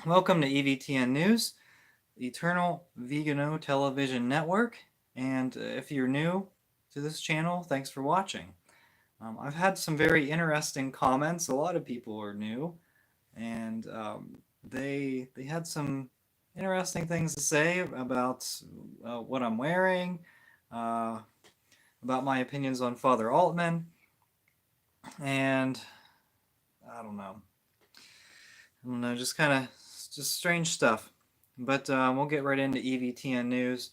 Welcome to EVTN News, the Eternal Vegano Television Network. And if you're new to this channel, thanks for watching. I've had some very interesting comments. A lot of people are new, and they had some interesting things to say about what I'm wearing, uh, about my opinions on Father Altman, and I don't know, just kind of just strange stuff. But we'll get right into EVTN news.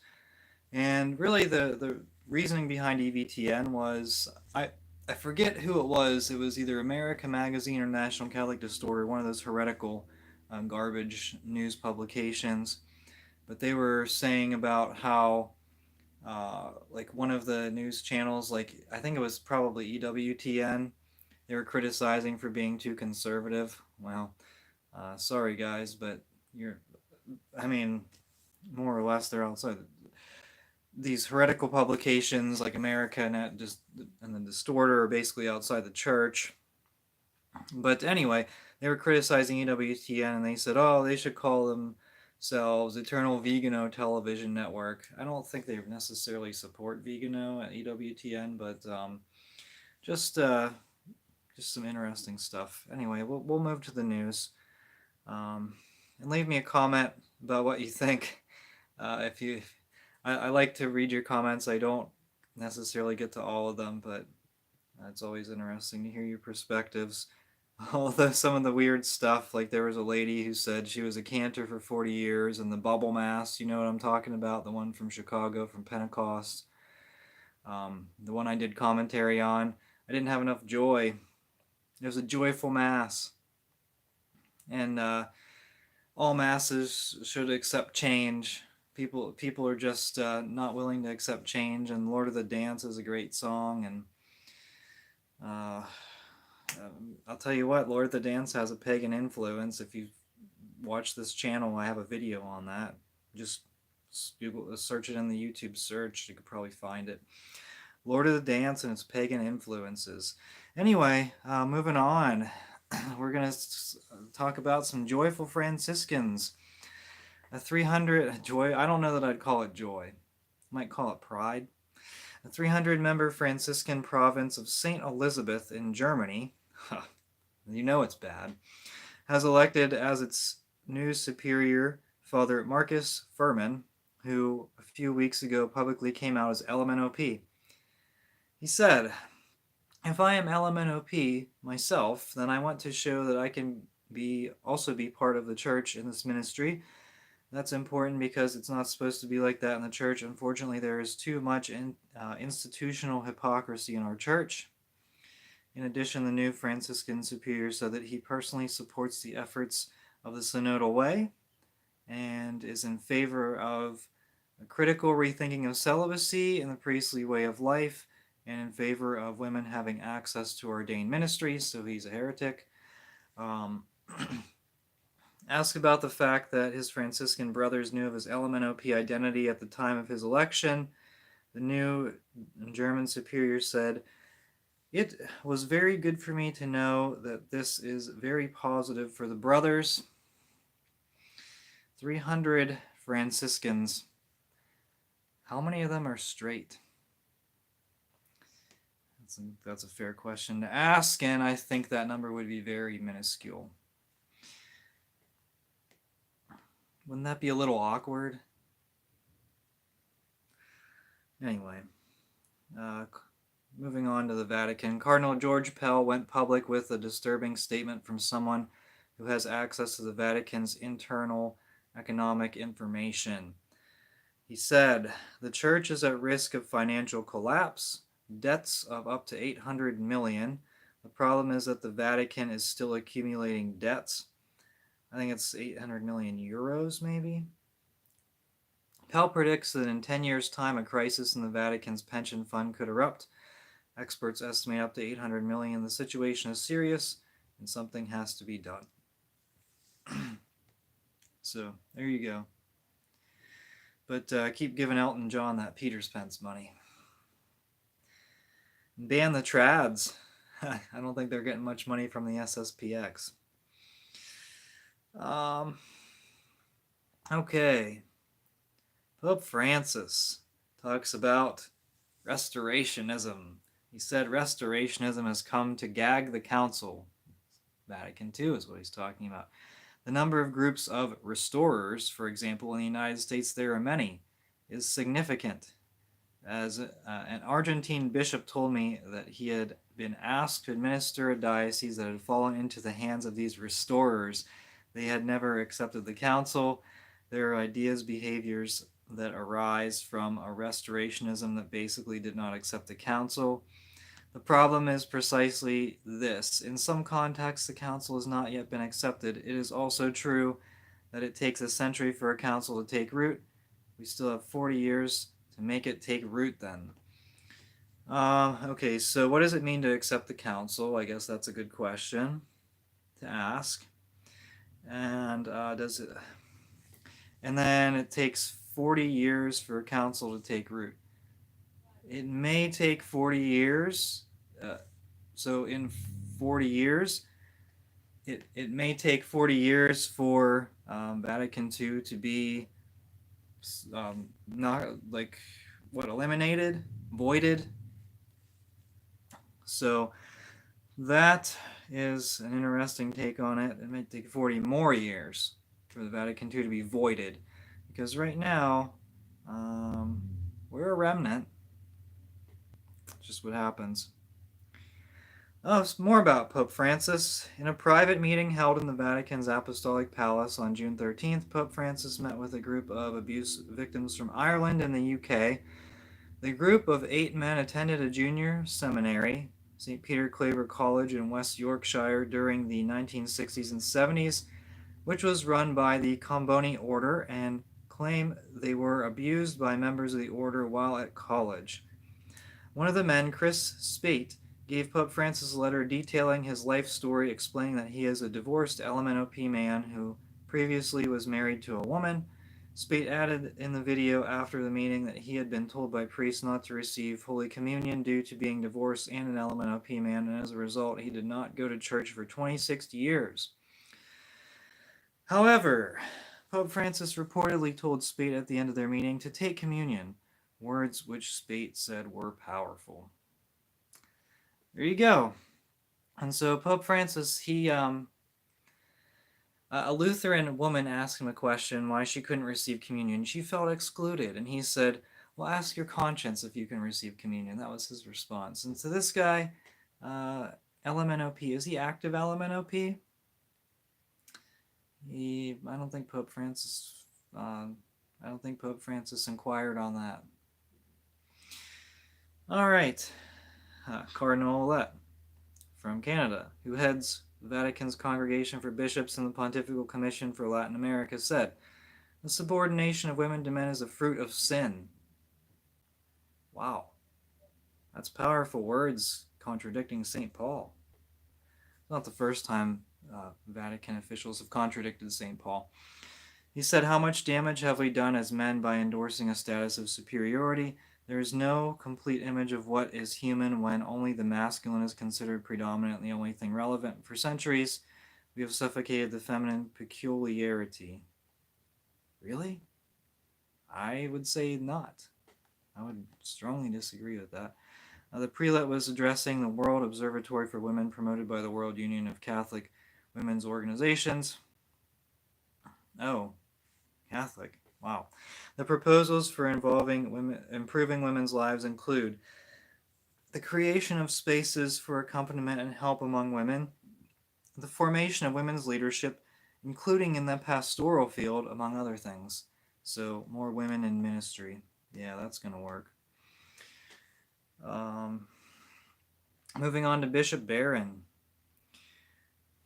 And really, the reasoning behind EVTN was I forget who it was. It was either America Magazine or National Catholic Distorter, one of those heretical garbage news publications. But they were saying about how like one of the news channels, like I think it was probably EWTN, they were criticizing for being too conservative. Well, sorry guys, but you're, I mean, more or less they're outside. These heretical publications like America and the Distorter are basically outside the church. But anyway, they were criticizing EWTN and they said, oh, they should call themselves Eternal Vegano Television Network. I don't think they necessarily support Vegano at EWTN, but just uh, just some interesting stuff. Anyway, we'll move to the news. And leave me a comment about what you think. If you, I like to read your comments. I don't necessarily get to all of them, but it's always interesting to hear your perspectives. Although some of the weird stuff, like there was a lady who said she was a cantor for 40 years, and the bubble mass, you know what I'm talking about, the one from Chicago from Pentecost, the one I did commentary on. I didn't have enough joy. It was a joyful mass, and all masses should accept change. People are just not willing to accept change. And Lord of the Dance is a great song. And uh, I'll tell you what, Lord of the Dance has a pagan influence. If you watch this channel, I have a video on that. Just Google, search it in the YouTube search. You could probably find it. Lord of the Dance and its pagan influences. Anyway, moving on. We're going to talk about some joyful Franciscans. A 300 joy, I don't know that I'd call it joy. I might call it pride. A 300-member Franciscan province of St. Elizabeth in Germany, you know it's bad, has elected as its new superior Father Marcus Furman, who a few weeks ago publicly came out as LMNOP. He said, if I am LMNOP myself, then I want to show that I can also be part of the church in this ministry. That's important because it's not supposed to be like that in the church. Unfortunately, there is too much institutional hypocrisy in our church. In addition, the new Franciscan superior said that he personally supports the efforts of the synodal way and is in favor of a critical rethinking of celibacy in the priestly way of life and in favor of women having access to ordained ministries, so he's a heretic. Asked about the fact that his Franciscan brothers knew of his LMNOP identity at the time of his election, the new German superior said, it was very good for me to know that this is very positive for the brothers. 300 Franciscans. How many of them are straight? That's a fair question to ask, and I think that number would be very minuscule. Wouldn't that be a little awkward? Anyway, moving on to the Vatican. Cardinal George Pell went public with a disturbing statement from someone who has access to the Vatican's internal economic information. He said, the church is at risk of financial collapse, debts of up to 800 million. The problem is that the Vatican is still accumulating debts. I think it's 800 million euros, maybe. Pell predicts that in 10 years' time, a crisis in the Vatican's pension fund could erupt. Experts estimate up to 800 million. The situation is serious, and something has to be done. So, there you go. But keep giving Elton John that Peter Spence money. Ban the trads. I don't think they're getting much money from the SSPX. Um, okay. Pope Francis talks about restorationism. He said restorationism has come to gag the council. Vatican II is what he's talking about. The number of groups of restorers, for example, in the United States, there are many, is significant. As an Argentine bishop told me that he had been asked to administer a diocese that had fallen into the hands of these restorers. They had never accepted the council. There are ideas, behaviors that arise from a restorationism that basically did not accept the council. The problem is precisely this. In some contexts, the council has not yet been accepted. It is also true that it takes a century for a council to take root. We still have 40 years to make it take root then. Okay, so what does it mean to accept the council? I guess that's a good question to ask. And and then it takes 40 years for a council to take root. It may take 40 years. So in 40 years, it may take 40 years for Vatican II to be not like eliminated, voided. So that is an interesting take on it. It may take 40 more years for the Vatican II to be voided, because right now we're a remnant. Just what happens. Oh, more about Pope Francis. In a private meeting held in the Vatican's Apostolic Palace on June 13th, Pope Francis met with a group of abuse victims from Ireland and the UK. The group of 8 men attended a junior seminary, St. Peter Claver College in West Yorkshire, during the 1960s and 70s, which was run by the Comboni Order, and claim they were abused by members of the order while at college. One of the men, Chris Spate, gave Pope Francis a letter detailing his life story, explaining that he is a divorced LMNOP man who previously was married to a woman. Spate added in the video after the meeting that he had been told by priests not to receive Holy Communion due to being divorced and an LMNOP man, and as a result, he did not go to church for 26 years. However, Pope Francis reportedly told Spate at the end of their meeting to take communion, words which Spate said were powerful. There you go. And so Pope Francis, a Lutheran woman asked him a question why she couldn't receive communion. She felt excluded, and he said, well, ask your conscience if you can receive communion. That was his response. And so this guy, LMNOP, is he active LMNOP? I don't think Pope Francis inquired on that. All right. Cardinal Ouellette from Canada, who heads the Vatican's Congregation for Bishops and the Pontifical Commission for Latin America, said, the subordination of women to men is a fruit of sin. Wow. That's powerful words contradicting St. Paul. It's not the first time Vatican officials have contradicted St. Paul. He said, how much damage have we done as men by endorsing a status of superiority? There is no complete image of what is human when only the masculine is considered predominant and the only thing relevant. For centuries, we have suffocated the feminine peculiarity. Really? I would say not. I would strongly disagree with that. The prelate was addressing the World Observatory for Women promoted by the World Union of Catholic Women's Organizations. Oh, Catholic. Wow. The proposals for improving women's lives include the creation of spaces for accompaniment and help among women, the formation of women's leadership, including in the pastoral field, among other things. So, more women in ministry. Yeah, that's going to work. Moving on to Bishop Barron.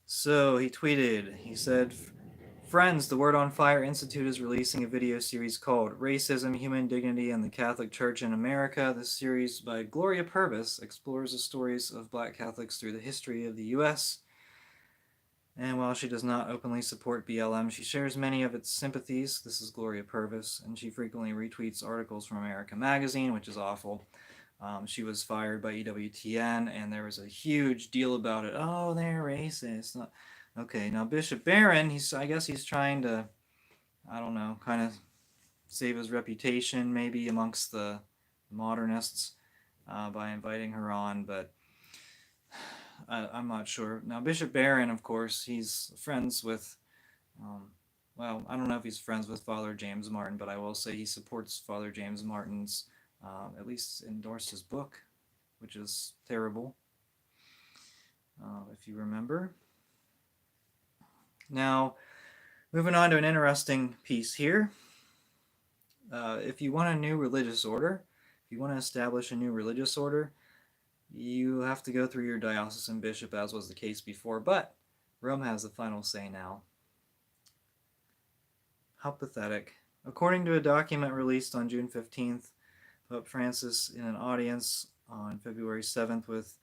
So, he tweeted, he said, friends, the Word on Fire Institute is releasing a video series called Racism, Human Dignity, and the Catholic Church in America. This series by Gloria Purvis explores the stories of Black Catholics through the history of the U.S., and while she does not openly support BLM, she shares many of its sympathies. This is Gloria Purvis, and she frequently retweets articles from America Magazine, which is awful. She was fired by EWTN, and there was a huge deal about it. Oh, they're racist. Okay, now Bishop Barron, I guess he's trying to, I don't know, kind of save his reputation maybe amongst the modernists by inviting her on, but I'm not sure. Now, Bishop Barron, of course, he's friends with, um, well, I don't know if he's friends with Father James Martin, but I will say he supports Father James Martin's, at least endorsed his book, which is terrible, if you remember. Now, moving on to an interesting piece here. If you want a new religious order, if you want to establish a new religious order, you have to go through your diocesan bishop, as was the case before, but Rome has the final say now. How pathetic. According to a document released on June 15th, Pope Francis, in an audience on February 7th with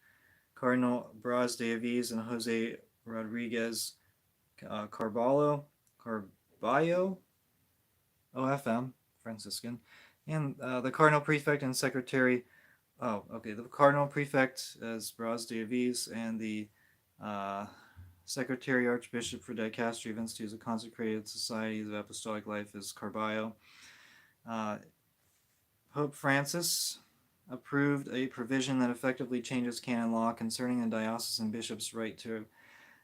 Cardinal Braz de Aviz and Jose Rodriguez Carballo, OFM, Franciscan, and the Cardinal Prefect and Secretary. The Cardinal Prefect is Braz de Aviz, and the Secretary Archbishop for Dicastery of Institutes of Consecrated Societies of Apostolic Life is Carballo. Pope Francis approved a provision that effectively changes canon law concerning the diocesan bishop's right to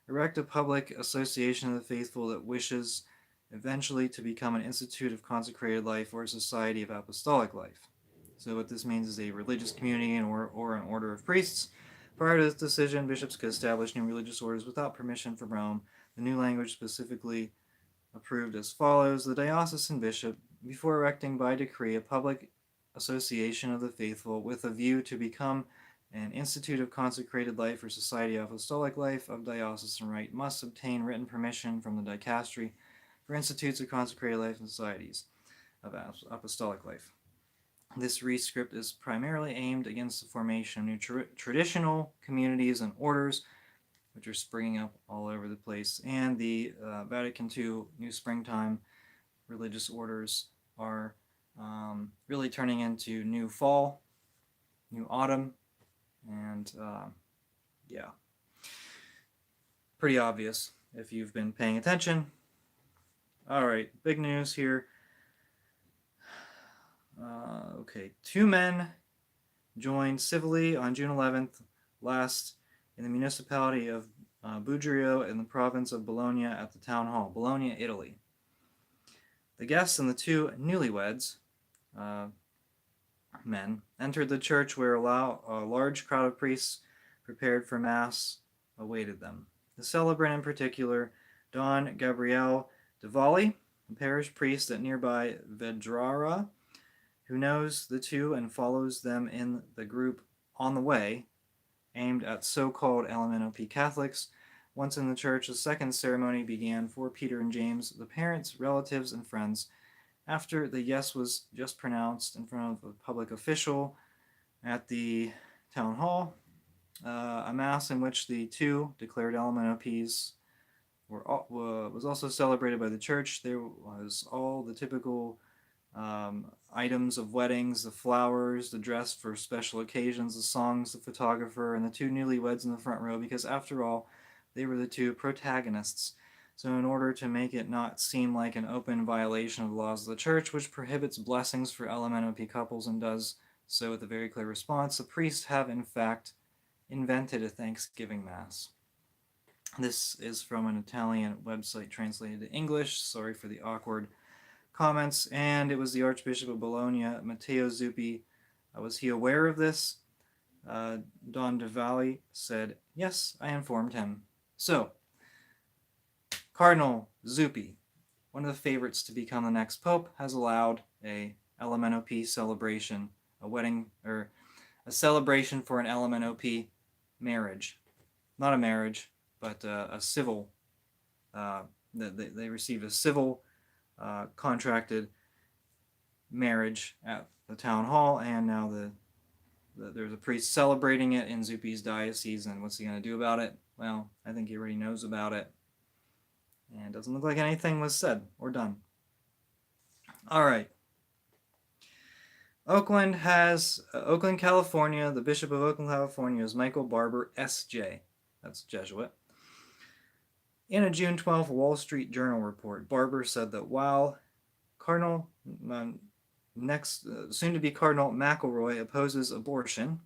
erect a public association of the faithful that wishes eventually to become an institute of consecrated life or a society of apostolic life. So what this means is a religious community or an order of priests. Prior to this decision, bishops could establish new religious orders without permission from Rome. The new language specifically approved as follows: the diocesan bishop, before erecting by decree a public association of the faithful with a view to become an institute of consecrated life or society of apostolic life of diocesan right, must obtain written permission from the dicastery for institutes of consecrated life and societies of apostolic life. This rescript is primarily aimed against the formation of new traditional communities and orders, which are springing up all over the place, and the Vatican II New Springtime religious orders are really turning into new fall, new autumn, and yeah, pretty obvious if you've been paying attention. All right, big news here. Okay, 2 men joined civilly on June 11th last in the municipality of Budrio in the province of Bologna at the town hall, Bologna, Italy. The guests and the 2 newlyweds, men, entered the church where a large crowd of priests prepared for Mass awaited them. The celebrant in particular, Don Gabriele de Valli, a parish priest at nearby Vedrara, who knows the 2 and follows them in the group On the Way, aimed at so-called LMNOP Catholics. Once in the church, the second ceremony began for Peter and James, the parents, relatives, and friends. After the yes was just pronounced in front of a public official at the town hall, a mass in which the 2 declared LMNOPs was also celebrated by the church. There was all the typical items of weddings, the flowers, the dress for special occasions, the songs, the photographer, and the 2 newlyweds in the front row, because after all, they were the 2 protagonists. So in order to make it not seem like an open violation of the laws of the church, which prohibits blessings for LMNOP couples and does so with a very clear response, the priests have in fact invented a Thanksgiving Mass. This is from an Italian website translated to English. Sorry for the awkward comments. And it was the Archbishop of Bologna, Matteo Zuppi. Was he aware of this? Don de Valli said, yes, I informed him. So, Cardinal Zuppi, one of the favorites to become the next pope, has allowed a LMNOP celebration, a wedding, or a celebration for an LMNOP marriage. Not a marriage, but a civil, they received a civil contracted marriage at the town hall, and now there's a priest celebrating it in Zuppi's diocese, and what's he going to do about it? Well, I think he already knows about it, and it doesn't look like anything was said or done. All right. Oakland, California. The Bishop of Oakland, California is Michael Barber, S.J. That's Jesuit. In a June 12th Wall Street Journal report, Barber said that while Cardinal soon to be Cardinal McElroy opposes abortion,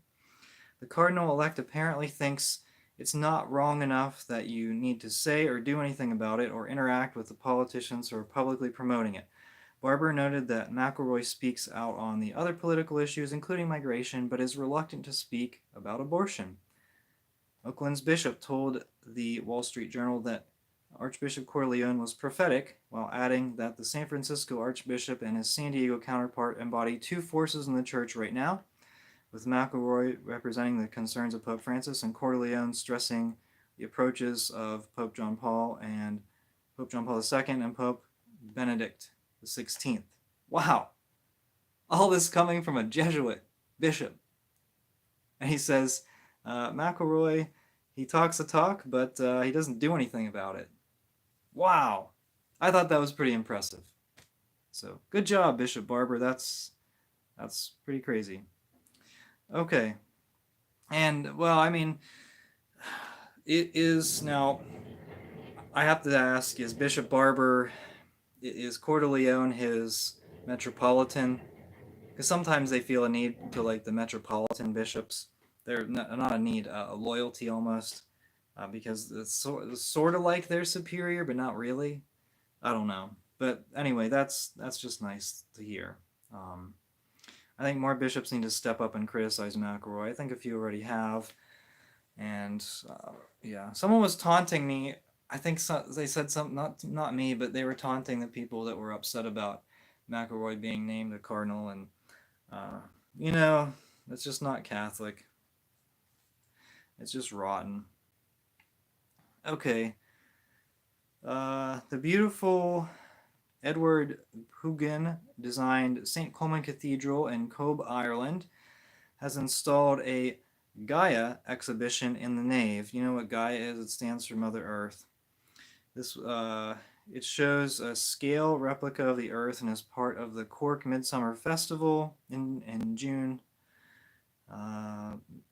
the cardinal-elect apparently thinks it's not wrong enough that you need to say or do anything about it or interact with the politicians who are publicly promoting it. Barber noted that McElroy speaks out on the other political issues, including migration, but is reluctant to speak about abortion. Oakland's bishop told the Wall Street Journal that Archbishop Corleone was prophetic, while adding that the San Francisco Archbishop and his San Diego counterpart embody two forces in the church right now, with McElroy representing the concerns of Pope Francis and Corleone stressing the approaches of Pope John Paul II and Pope Benedict XVI. Wow! All this coming from a Jesuit bishop. And he says, McElroy, he talks the talk, but he doesn't do anything about it. Wow! I thought that was pretty impressive. So, good job, Bishop Barber. That's pretty crazy. Okay. And, well, I mean, it is now, I have to ask, is Bishop Barber, is Coeur d'Alene his metropolitan? Because sometimes they feel a need to like the metropolitan bishops. They're not a need, a loyalty almost, because it's sort of like they're superior, but not really. I don't know. But anyway, that's just nice to hear. I think more bishops need to step up and criticize McElroy. I think a few already have. And yeah, someone was taunting me. I think they said something, not me, but they were taunting the people that were upset about McElroy being named a cardinal. And, it's just not Catholic. It's just rotten. Okay. The beautiful Edward Pugin designed St. Colman Cathedral in Cobh, Ireland, has installed a Gaia exhibition in the nave. You know what Gaia is? It stands for Mother Earth. It shows a scale replica of the Earth and is part of the Cork Midsummer Festival in June.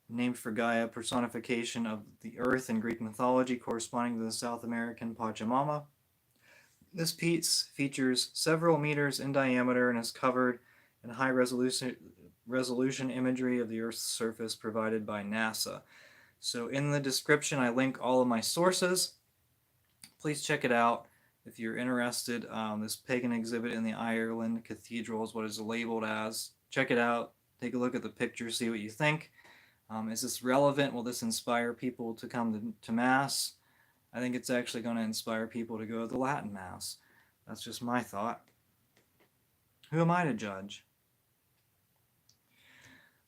Named for Gaia, personification of the Earth in Greek mythology, corresponding to the South American Pachamama. This piece features several meters in diameter and is covered in high resolution imagery of the Earth's surface provided by NASA. So in the description, I link all of my sources. Please check it out if you're interested. This pagan exhibit in the Ireland Cathedral is what it's labeled as. Check it out. Take a look at the picture, see what you think. Is this relevant? Will this inspire people to come to Mass? I think it's actually going to inspire people to go to the Latin Mass. That's just my thought. Who am I to judge?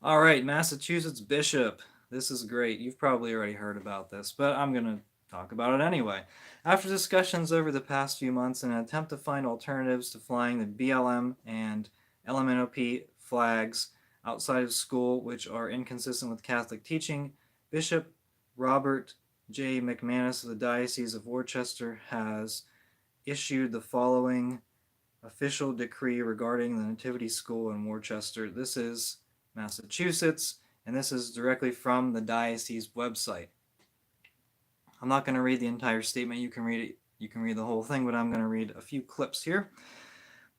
All right, Massachusetts Bishop. This is great. You've probably already heard about this, but I'm going to talk about it anyway. After discussions over the past few months in an attempt to find alternatives to flying the BLM and LMNOP flags outside of school, which are inconsistent with Catholic teaching, Bishop Robert J. McManus of the Diocese of Worcester has issued the following official decree regarding the Nativity School in Worcester. This is Massachusetts, and this is directly from the diocese website. I'm not going to read the entire statement. You can read it. You can read the whole thing, but I'm going to read a few clips here.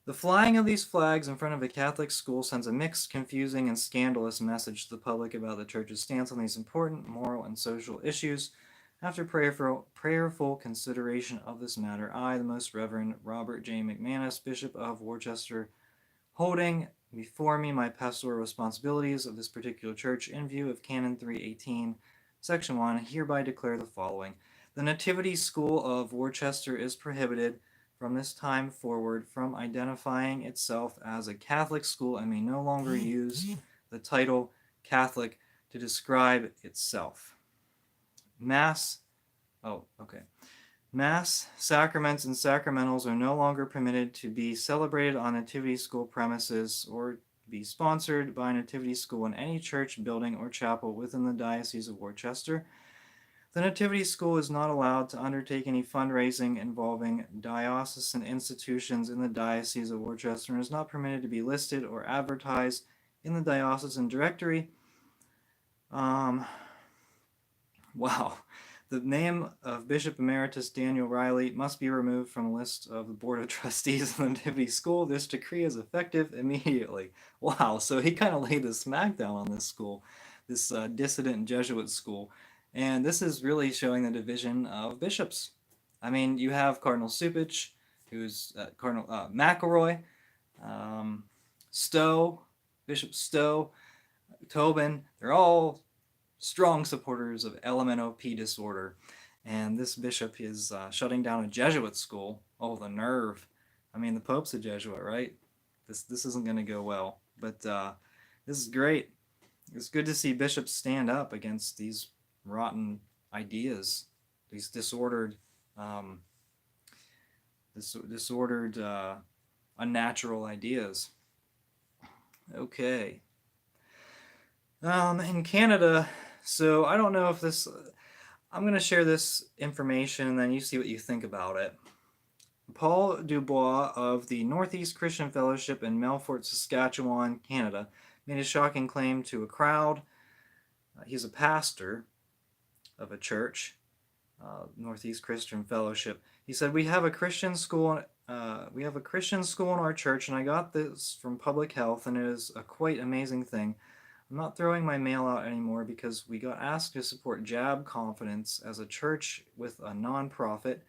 The flying of these flags in front of a Catholic school sends a mixed, confusing, and scandalous message to the public about the Church's stance on these important moral and social issues. After prayerful consideration of this matter, I, the Most Reverend Robert J. McManus, Bishop of Worcester, holding before me my pastoral responsibilities of this particular church in view of Canon 318, Section 1, hereby declare the following. The Nativity School of Worcester is prohibited from this time forward from identifying itself as a Catholic school and may no longer use the title Catholic to describe itself. Mass, sacraments, and sacramentals are no longer permitted to be celebrated on Nativity School premises or be sponsored by Nativity School in any church, building, or chapel within the Diocese of Worcester. The Nativity School is not allowed to undertake any fundraising involving diocesan institutions in the Diocese of Worcester and is not permitted to be listed or advertised in the diocesan directory. Um, wow. The name of Bishop Emeritus Daniel Riley must be removed from the list of the Board of Trustees of the Nativity School. This decree is effective immediately. Wow, so he kind of laid the smackdown on this school, this dissident Jesuit school. And this is really showing the division of bishops. I mean, you have Cardinal Supich, who's Cardinal McElroy, um, Stowe, Bishop Stowe, Tobin. They're all strong supporters of LMNOP disorder. And this bishop is shutting down a Jesuit school. Oh, the nerve. I mean, the Pope's a Jesuit, right? This isn't going to go well. But this is great. It's good to see bishops stand up against these rotten ideas, these disordered, unnatural ideas. Okay. In Canada, so I don't know if this, I'm going to share this information and then you see what you think about it. Paul Dubois of the Northeast Christian Fellowship in Melfort, Saskatchewan, Canada, made a shocking claim to a crowd. He's a pastor of a church, Northeast Christian Fellowship. He said, "We have a Christian school. We have a Christian school in our church, and I got this from Public Health, and it is a quite amazing thing. I'm not throwing my mail out anymore because we got asked to support Jab Confidence as a church with a non-profit,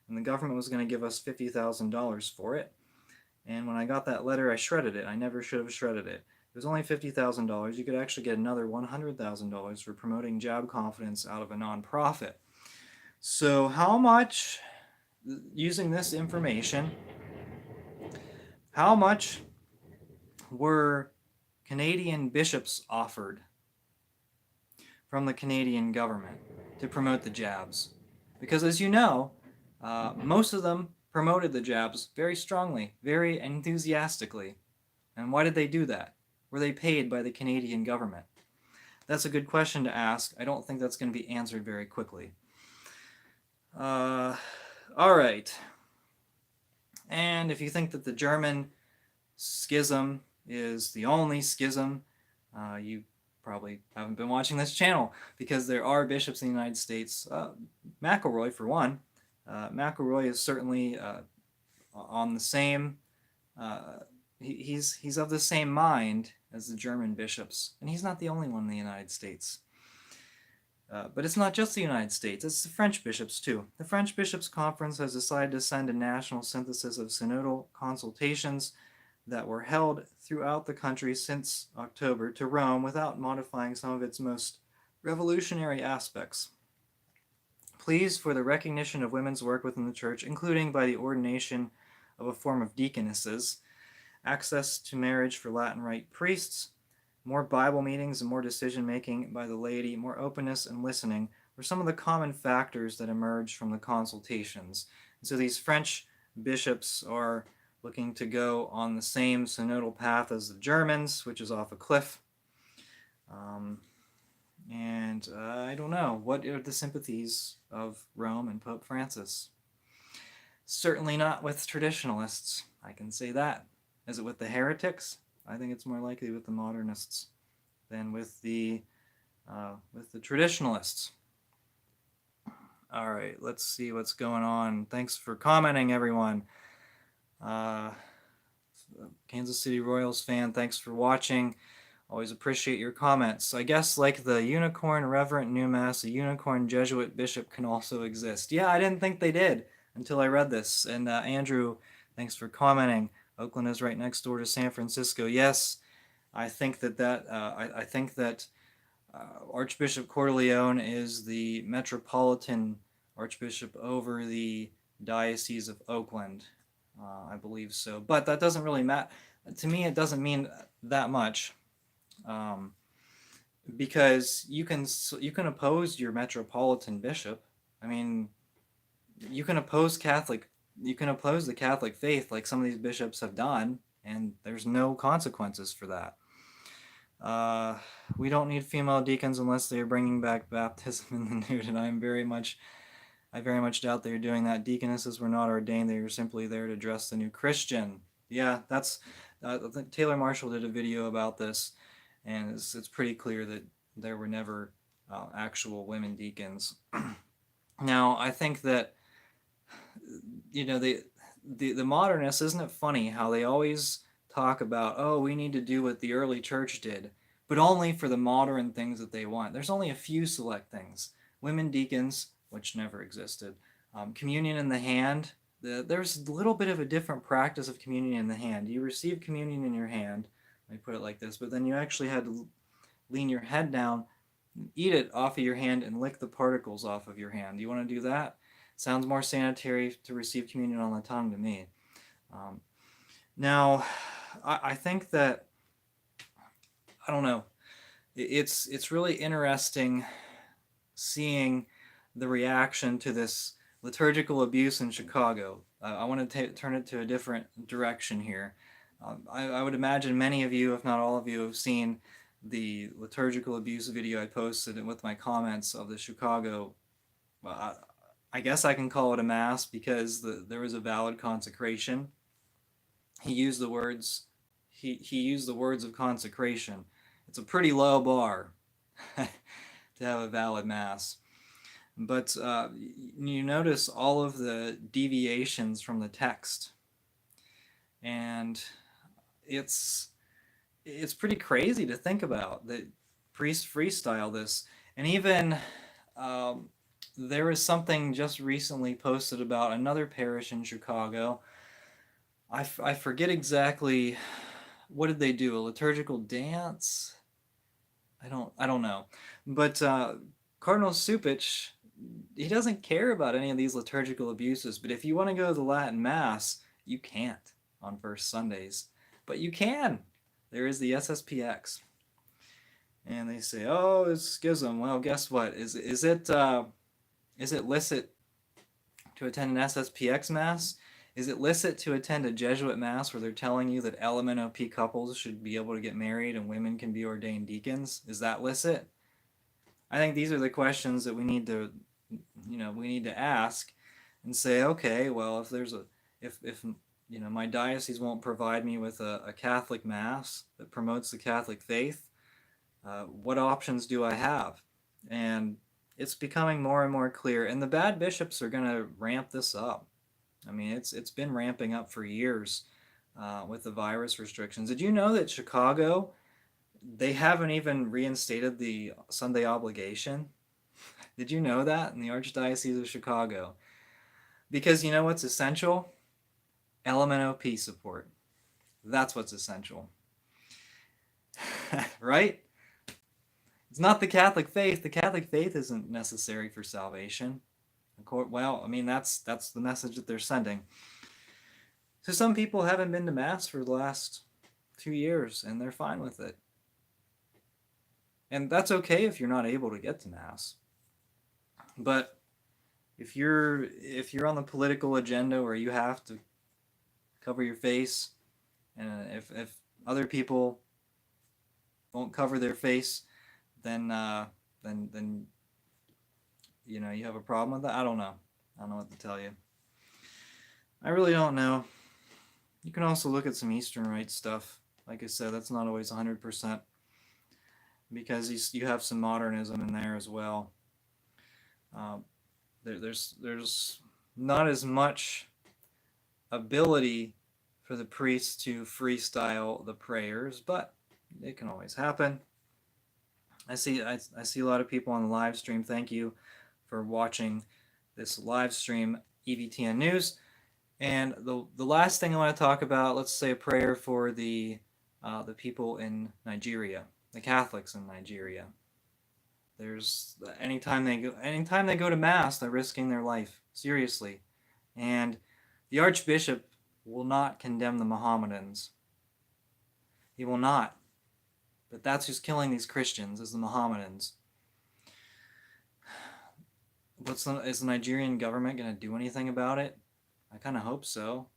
and the government was going to give us $50,000 for it. And when I got that letter, I shredded it. I never should have shredded it. It was only $50,000. You could actually get another $100,000 for promoting Jab Confidence out of a non-profit." So how much, using this information, how much were Canadian bishops offered from the Canadian government to promote the jabs? Because as you know, most of them promoted the jabs very strongly, very enthusiastically. And why did they do that? Were they paid by the Canadian government? That's a good question to ask. I don't think that's going to be answered very quickly. All right. And if you think that the German schism is the only schism, you probably haven't been watching this channel, because there are bishops in the United States. McElroy, for one. McElroy is certainly on the same, he's of the same mind as the German bishops, and he's not the only one in the United States. But it's not just the United States, it's the French bishops too. The French Bishops' Conference has decided to send a national synthesis of synodal consultations that were held throughout the country since October to Rome without modifying some of its most revolutionary aspects. Pleas for the recognition of women's work within the church, including by the ordination of a form of deaconesses, access to marriage for Latin Rite priests, more Bible meetings and more decision-making by the laity, more openness and listening were some of the common factors that emerged from the consultations. And so these French bishops are looking to go on the same synodal path as the Germans, which is off a cliff. I don't know, what are the sympathies of Rome and Pope Francis? Certainly not with traditionalists, I can say that. Is it with the heretics? I think it's more likely with the modernists than with the traditionalists. All right, let's see what's going on. Thanks for commenting, everyone. Kansas City Royals fan, thanks for watching. Always appreciate your comments. I guess like the unicorn reverend new mass, a unicorn Jesuit bishop can also exist. Yeah, I didn't think they did until I read this. And Andrew, thanks for commenting. Oakland is right next door to San Francisco. Yes, I think that Archbishop Corleone is the metropolitan archbishop over the Diocese of Oakland. I believe so, but that doesn't really matter. To me, it doesn't mean that much, because you can oppose your metropolitan bishop. I mean, you can oppose the Catholic faith like some of these bishops have done, and there's no consequences for that. We don't need female deacons unless they are bringing back baptism in the nude, and I very much doubt they are doing that. Deaconesses were not ordained; they were simply there to dress the new Christian. Yeah, that's I think Taylor Marshall did a video about this, and it's pretty clear that there were never actual women deacons. Now, I think that the modernists, isn't it funny how they always talk about, oh, we need to do what the early church did, but only for the modern things that they want. There's only a few select things. Women deacons, which never existed. Communion in the hand. There's a little bit of a different practice of communion in the hand. You receive communion in your hand, let me put it like this, but then you actually had to lean your head down, eat it off of your hand, and lick the particles off of your hand. Do you want to do that? Sounds more sanitary to receive communion on the tongue to me. Um, Now, I think that, I don't know, it's really interesting seeing the reaction to this liturgical abuse in Chicago. I want to turn it to a different direction here. I would imagine many of you, if not all of you, have seen the liturgical abuse video I posted and with my comments of the Chicago. I guess I can call it a mass because there was a valid consecration. He used the words. He used the words of consecration. It's a pretty low bar to have a valid mass. But you notice all of the deviations from the text, and it's pretty crazy to think about that priests freestyle this. And even there was something just recently posted about another parish in Chicago. I forget exactly what did they do, a liturgical dance. I don't know, but Cardinal Supich, he doesn't care about any of these liturgical abuses. But if you want to go to the Latin Mass, you can't on first Sundays, but you can. There is the SSPX, and they say, oh, it's schism. Well, guess what? Is it licit to attend an SSPX Mass? Is it licit to attend a Jesuit Mass where they're telling you that LMNOP couples should be able to get married and women can be ordained deacons? Is that licit? I think these are the questions that we need to ask and say, okay, well, if my diocese won't provide me with a Catholic Mass that promotes the Catholic faith, what options do I have? And it's becoming more and more clear, and the bad bishops are going to ramp this up. I mean, it's been ramping up for years with the virus restrictions. Did you know that Chicago, they haven't even reinstated the Sunday obligation? Did you know that in the Archdiocese of Chicago? Because you know what's essential? LMNOP support. That's what's essential. Right? It's not the Catholic faith. The Catholic faith isn't necessary for salvation. Well, I mean, that's the message that they're sending. So some people haven't been to Mass for the last 2 years, and they're fine with it. And that's okay if you're not able to get to Mass. But if you're on the political agenda where you have to cover your face, and if other people won't cover their face, then you have a problem with that. I don't know what to tell you. I really don't know. You can also look at some Eastern Rite stuff. Like I said, that's not always 100%, because you have some modernism in there as well. There's not as much ability for the priests to freestyle the prayers, but it can always happen. I see a lot of people on the live stream. Thank you for watching this live stream, EVTN News. And the last thing I want to talk about, let's say a prayer for the people in Nigeria, the Catholics in Nigeria. There's anytime they go to Mass, they're risking their life, seriously. And the Archbishop will not condemn the Mohammedans. He will not. But that's who's killing these Christians, is the Mohammedans. Is the Nigerian government going to do anything about it? I kind of hope so.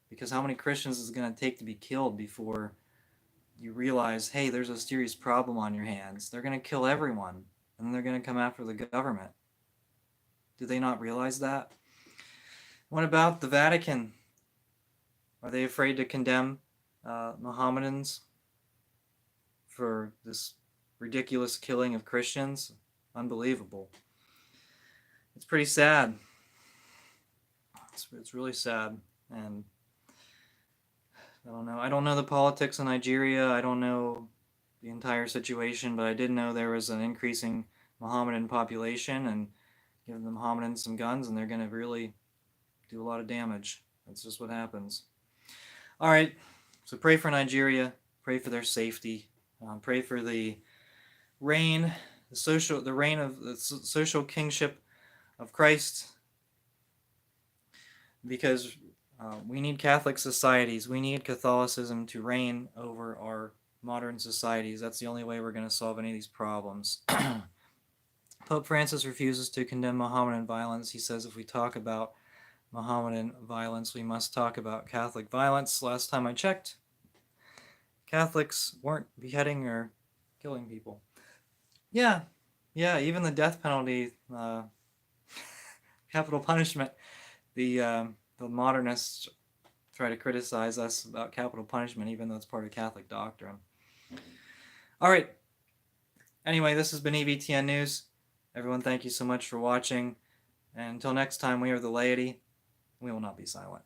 Because how many Christians is it going to take to be killed before you realize, hey, there's a serious problem on your hands? They're going to kill everyone, and then they're going to come after the government. Do they not realize that? What about the Vatican? Are they afraid to condemn Mohammedans for this ridiculous killing of Christians. Unbelievable. It's pretty sad. It's really sad. And I don't know. I don't know the politics in Nigeria. I don't know the entire situation, but I did know there was an increasing Mohammedan population, and give the Mohammedans some guns and they're going to really do a lot of damage. That's just what happens. All right. So pray for Nigeria. Pray for their safety. Pray for the reign, the reign of the social kingship of Christ, because we need Catholic societies. We need Catholicism to reign over our modern societies. That's the only way we're going to solve any of these problems. Pope Francis refuses to condemn Mohammedan violence. He says if we talk about Mohammedan violence, we must talk about Catholic violence. Last time I checked, Catholics weren't beheading or killing people. Yeah, even the death penalty, capital punishment. The modernists try to criticize us about capital punishment, even though it's part of Catholic doctrine. All right. Anyway, this has been EVTN News. Everyone, thank you so much for watching. And until next time, we are the laity. We will not be silent.